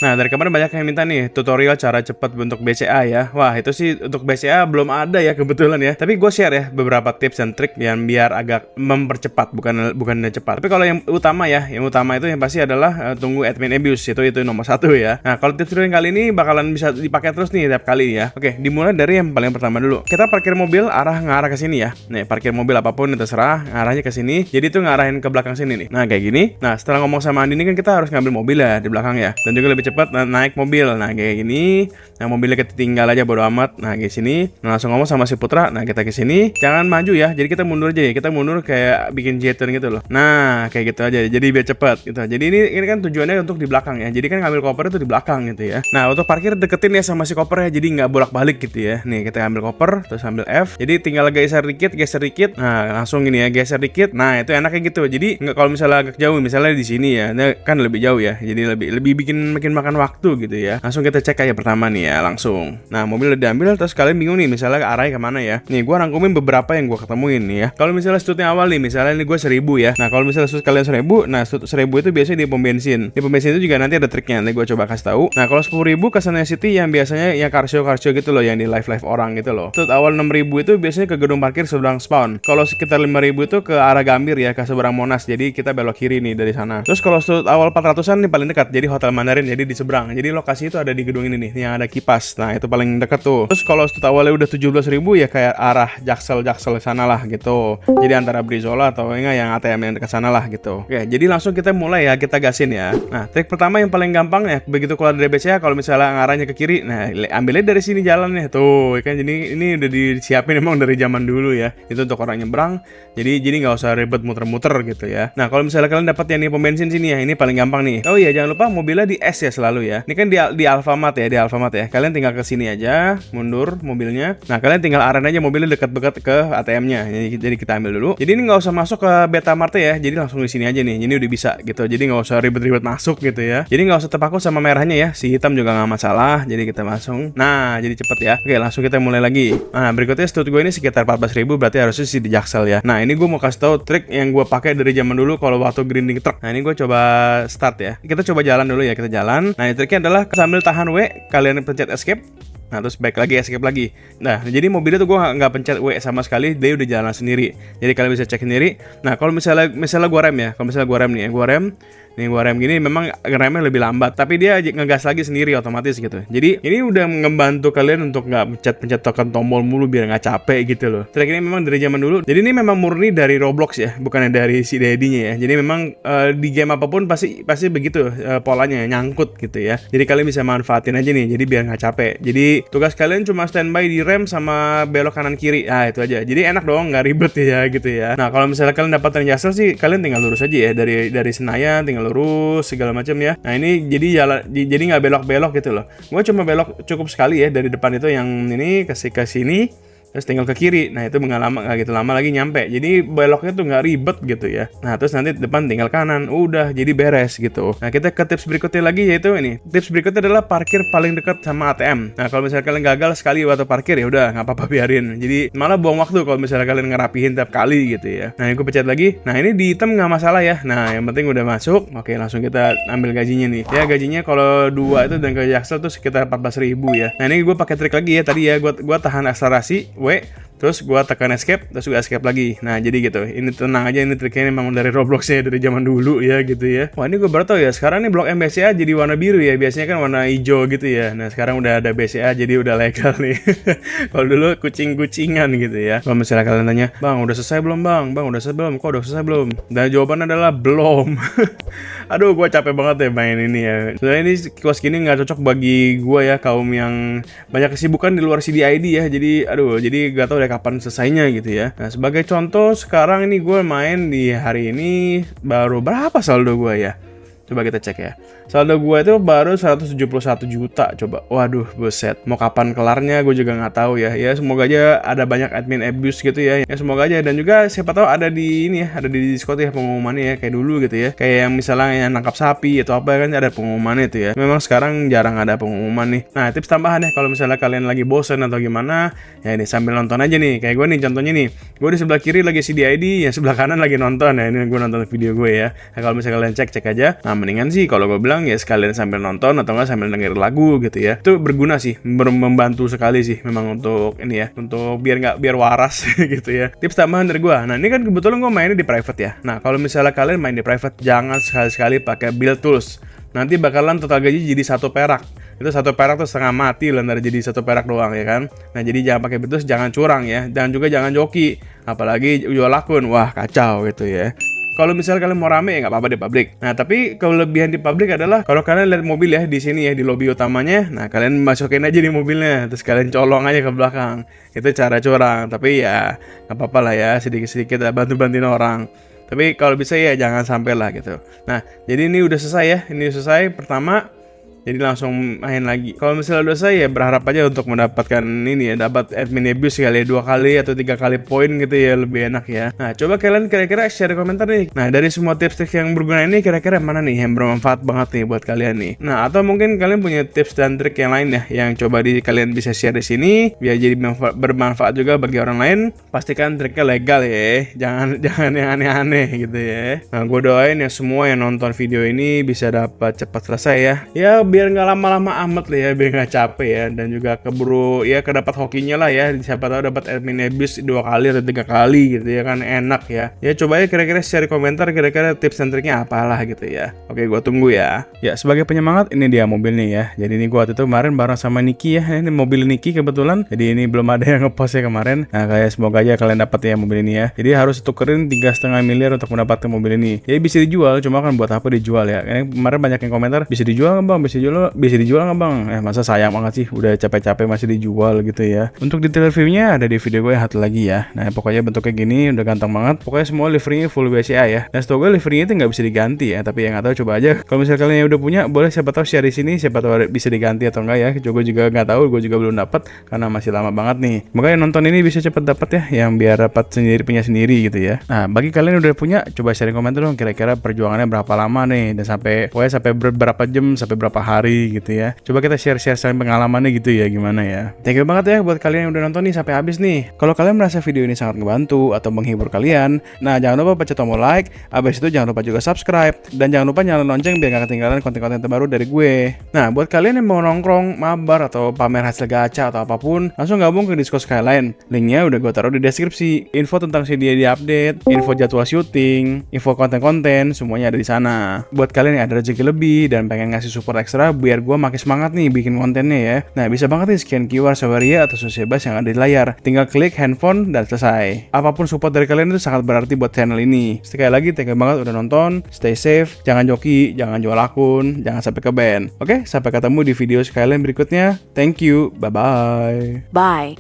Nah, dari kemarin banyak yang minta nih tutorial cara cepat untuk BCA ya. Wah, itu sih untuk BCA belum ada ya kebetulan ya. Tapi gue share ya beberapa tips dan trik yang biar agak mempercepat, bukan cepat. Tapi kalau yang utama itu yang pasti adalah tunggu admin abuse, itu nomor satu ya. Nah, kalau tips trik kali ini bakalan bisa dipakai terus nih tiap kali ya. Oke, dimulai dari yang paling pertama dulu. Kita parkir mobil ngarah ke sini ya. Nih, parkir mobil apapun terserah, arahnya ke sini. Jadi itu ngarahin ke belakang sini nih. Nah, kayak gini. Nah, setelah ngomong sama Andi ini kan kita harus ngambil mobil ya di belakang ya. Dan juga lebih cepat naik mobil. Nah, kayak gini. Nah, mobilnya kita tinggal aja bodo amat. Nah, kayak sini. Nah, langsung ngomong sama si Putra. Nah, kita ke sini. Jangan maju ya. Jadi kita mundur aja ya. Kita mundur kayak bikin J-turn gitu loh. Nah, kayak gitu aja. Jadi biar cepat gitu. Jadi ini kan tujuannya untuk di belakang ya. Jadi kan ngambil koper itu di belakang gitu ya. Nah, untuk parkir deketin ya sama si kopernya. Jadi nggak bolak-balik gitu ya. Nih, kita ambil koper terus ambil F. Jadi tinggal geser dikit. Nah, langsung gini ya, geser dikit. Nah, itu enaknya gitu. Jadi nggak, kalau misalnya agak jauh, misalnya di sini ya. Nah, kan lebih jauh ya. Jadi lebih bikin makan waktu gitu ya. Langsung kita cek aja pertama nih ya, langsung. Nah, mobil udah diambil terus kalian bingung nih misalnya arahnya kemana ya. Nih, gua rangkumin beberapa yang gua ketemuin nih ya. Kalau misalnya stutnya awal nih, misalnya ini gua 1000 ya. Nah, kalau misalnya stut kalian 1000, nah stut 1000 itu biasanya di pom bensin. Di pom bensin itu juga nanti ada triknya. Nanti gua coba kasih tahu. Nah, kalau 10.000 ke Sunny City yang biasanya yang Karsio gitu loh, yang di live orang gitu loh. Stut awal 6.000 itu biasanya ke gedung parkir seberang spawn. Kalau sekitar 5.000 itu ke arah Gambir ya, ke seberang Monas. Jadi kita belok kiri nih dari sana. Terus kalau stut awal 400-an nih paling dekat. Jadi Hotel Mandarin, jadi di seberang. Jadi lokasi itu ada di gedung ini nih, yang ada kipas. Nah, itu paling dekat tuh. Terus kalau stut awalnya udah 17.000 ya kayak arah Jaksel sana lah gitu. Jadi antara Brizola atau enggak yang ATM yang dekat sana lah gitu. Oke, jadi langsung kita mulai ya, kita gasin ya. Nah, trik pertama yang paling gampang ya, begitu keluar dari BCA, kalau misalnya ngarahnya ke kiri, nah ambilnya dari sini jalannya tuh kan. Jadi ini udah disiapin emang dari zaman dulu ya. Itu untuk orang nyebrang. Jadi nggak usah ribet muter-muter gitu ya. Nah, kalau misalnya kalian dapat yang di pom bensin sini ya, ini paling gampang nih. Oh iya, jangan lupa mobilnya di S ya selalu ya. Ini kan di Alfamart ya, Kalian tinggal ke sini aja, mundur mobilnya. Nah, kalian tinggal arahin aja mobilnya dekat-dekat ke ATM-nya. Jadi kita ambil dulu. Jadi ini nggak usah masuk ke Beta Mart ya. Jadi langsung di sini aja nih. Ini udah bisa gitu. Jadi nggak usah ribet-ribet masuk gitu ya. Jadi nggak usah terpaku sama merahnya ya. Si hitam juga nggak masalah. Jadi kita langsung. Nah, jadi cepet ya. Oke, langsung kita mulai lagi. Nah, berikutnya stut gue ini sekitar 14.000, berarti harusnya sih di Jaksel ya. Nah, ini gue mau kasih tahu trik yang gue pakai dari zaman dulu kalau waktu grinding truk. Nah, ini gue coba start ya. Kita coba jalan dulu ya, kita jalan. Nah, triknya adalah sambil tahan W, kalian pencet escape. Nah, terus back lagi, escape lagi. Nah, jadi mobilnya tuh gue nggak pencet W sama sekali, dia udah jalan sendiri. Jadi kalian bisa cek sendiri. Nah, kalau misalnya gue rem ya, kalau misalnya gue rem nih, gue rem gini memang remnya lebih lambat, tapi dia ngegas lagi sendiri otomatis gitu. Jadi ini udah ngebantu kalian untuk nggak pencet tekan tombol mulu biar nggak capek gitu loh. Trik ini memang dari zaman dulu. Jadi ini memang murni dari Roblox ya, bukannya dari si Daddy-nya ya. Jadi memang di game apapun pasti begitu polanya nyangkut gitu ya. Jadi kalian bisa manfaatin aja nih, jadi biar nggak capek. Jadi tugas kalian cuma standby di rem sama belok kanan kiri. Nah, itu aja. Jadi enak dong, nggak ribet ya gitu ya. Nah, kalau misalnya kalian dapat Jaksel sih, kalian tinggal lurus aja ya dari Senayan, tinggal lurus segala macam ya. Nah, ini jadi jalan, jadi nggak belok-belok gitu loh. Gue cuma belok cukup sekali ya dari depan itu yang ini ke sini. Terus tinggal ke kiri. Nah, itu nggak gitu lama lagi nyampe. Jadi beloknya tuh nggak ribet gitu ya. Nah, terus nanti depan tinggal kanan. Udah jadi beres gitu. Nah, kita ke tips berikutnya lagi, yaitu ini. Tips berikutnya adalah parkir paling dekat sama ATM. Nah, kalau misalnya kalian gagal sekali waktu parkir ya udah nggak apa-apa, biarin. Jadi malah buang waktu kalau misalnya kalian ngerapihin tiap kali gitu ya. Nah, gue pencet lagi. Nah, ini di hitam nggak masalah ya. Nah, yang penting udah masuk. Oke, langsung kita ambil gajinya nih. Ya, gajinya kalau 2 itu dan ke Jaksel tuh sekitar 14.000 ya. Nah, ini gue pakai trik lagi ya. Tadi ya gue tahan akselerasi W, terus gue tekan escape, terus gue escape lagi. Nah, jadi gitu. Ini tenang aja, ini triknya memang dari Roblox-nya dari zaman dulu ya gitu ya. Wah, ini gue baru tau ya, sekarang nih blok MBCA jadi warna biru ya. Biasanya kan warna hijau gitu ya. Nah, sekarang udah ada BCA jadi udah legal nih. Kalau dulu kucing-kucingan gitu ya. Kalau misalnya kalian tanya, "Bang, udah selesai belum, Bang? Bang, udah selesai belum? Kok udah selesai belum?" Dan jawabannya adalah belum. Aduh, gue capek banget ya main ini ya. Sebenarnya ini kios gini nggak cocok bagi gue ya, kaum yang banyak kesibukan di luar CDID ya. Jadi, jadi gak tau deh kapan selesainya gitu ya. Nah, sebagai contoh, sekarang ini gue main di hari ini baru berapa saldo gue ya? Coba kita cek ya. Saldo gue itu baru 171 juta coba. Waduh, buset. Mau kapan kelarnya gue juga nggak tahu ya. Ya semoga aja ada banyak admin abuse gitu ya. Ya semoga aja, dan juga siapa tahu ada di ini ya, ada di Discord ya pengumumannya ya kayak dulu gitu ya. Kayak yang misalnya yang nangkap sapi atau apa kan ada pengumumannya itu ya. Memang sekarang jarang ada pengumuman nih. Nah, tips tambahan ya, kalau misalnya kalian lagi bosen atau gimana, ya ini sambil nonton aja nih. Kayak gue nih contohnya nih. Gue di sebelah kiri lagi CDID, yang sebelah kanan lagi nonton ya. Ini gue nonton video gue ya. Nah, kalau misalnya kalian cek aja. Nah, mendingan sih kalau gue bilang siang ya sekalian sambil nonton atau enggak sambil dengerin lagu gitu ya. Itu berguna sih, membantu sekali sih memang untuk ini ya, untuk biar waras gitu ya. Tips tambahan dari gua. Nah, ini kan kebetulan gua mainnya di private ya. Nah, kalau misalnya kalian main di private jangan sekali-sekali pakai build tools. Nanti bakalan total gaji jadi 1 perak. Itu 1 perak tuh setengah mati lah dari jadi 1 perak doang ya kan. Nah, jadi jangan pakai build tools, jangan curang ya. Dan juga jangan joki. Apalagi jual akun. Wah, kacau gitu ya. Kalau misalnya kalian mau rame ya nggak apa-apa di publik. Nah, tapi kelebihan di publik adalah kalau kalian lihat mobil ya di sini ya di lobi utamanya, nah kalian masukin aja di mobilnya, terus kalian colong aja ke belakang. Itu cara curang, tapi ya nggak apa-apa lah ya, sedikit-sedikit bantu-bantuin orang. Tapi kalau bisa ya jangan sampai lah gitu. Nah, jadi ini udah selesai ya. Ini selesai pertama. Jadi langsung main lagi. Kalau misalnya udah saya ya berharap aja untuk mendapatkan ini ya, dapat admin abuse kali ya 2 kali atau 3 kali poin gitu ya, lebih enak ya. Nah, coba kalian kira-kira share komentar nih. Nah, dari semua tips-tips yang berguna ini kira-kira mana nih yang bermanfaat banget nih buat kalian nih. Nah, atau mungkin kalian punya tips dan trik yang lain ya yang coba kalian bisa share di sini biar jadi bermanfaat juga bagi orang lain. Pastikan triknya legal ya. Jangan yang aneh-aneh gitu ya. Nah, gue doain ya semua yang nonton video ini bisa dapat cepat selesai ya. Ya biar nggak lama-lama amat lah ya, biar nggak capek ya, dan juga keburu ya kedapat hokinya lah ya, siapa tahu dapat admin abuse 2 kali atau 3 kali gitu ya kan, enak ya. Ya coba ya kira-kira share komentar kira-kira tips dan triknya apalah gitu ya. Oke, gua tunggu ya. Ya sebagai penyemangat ini dia mobilnya ya. Jadi ini gua waktu itu kemarin bareng sama Niki ya. Ini mobil Niki kebetulan. Jadi ini belum ada yang ngepost ya kemarin. Nah kayak semoga aja kalian dapat ya mobil ini ya. Jadi harus tukerin 3,5 miliar untuk mendapatkan mobil ini. Jadi bisa dijual, cuma kan buat apa dijual ya. Ini kemarin banyak yang komentar bisa dijual nggak bang, bisa dijual nggak bang? Masa sayang banget sih, udah capek-capek masih dijual gitu ya. Untuk detail reviewnya ada di video gue yang satu lagi ya. Nah pokoknya bentuknya gini, udah ganteng banget. Pokoknya semua liverynya full BCA ya. Dan setahu gue liverynya itu nggak bisa diganti ya. Tapi yang nggak tahu coba aja. Kalau misalnya kalian yang udah punya, boleh siapa tahu share di sini. Siapa tahu bisa diganti atau enggak ya. Gue juga nggak tahu, gue juga belum dapat karena masih lama banget nih. Semoga yang nonton ini bisa cepet dapat ya, yang biar dapat sendiri punya sendiri gitu ya. Nah bagi kalian yang udah punya, coba share komentar dong. Kira-kira perjuangannya berapa lama nih, dan pokoknya sampai berapa jam, sampai berapa hari gitu ya. Coba kita share saling pengalamannya gitu ya, gimana ya. Thank you banget ya buat kalian yang udah nonton nih sampai habis nih. Kalau kalian merasa video ini sangat ngebantu atau menghibur kalian, nah jangan lupa pencet tombol like, abis itu jangan lupa juga subscribe, dan jangan lupa nyalain lonceng biar gak ketinggalan konten-konten terbaru dari gue. Nah buat kalian yang mau nongkrong, mabar, atau pamer hasil gacha atau apapun, langsung gabung ke Discord Skyline. Linknya udah gue taruh di deskripsi. Info tentang dia di update, info jadwal syuting, info konten-konten, semuanya ada di sana. Buat kalian yang ada rezeki lebih dan pengen ngasih support ekstra biar gue makin semangat nih bikin kontennya ya. Nah bisa banget nih scan QR Saweria atau Sosebas yang ada di layar. Tinggal klik handphone dan selesai. Apapun support dari kalian itu sangat berarti buat channel ini. Sekali lagi thank you banget udah nonton. Stay safe, jangan joki, jangan jual akun, jangan sampai ke ban. Oke, sampai ketemu di video Skyline berikutnya. Thank you, bye-bye. Bye.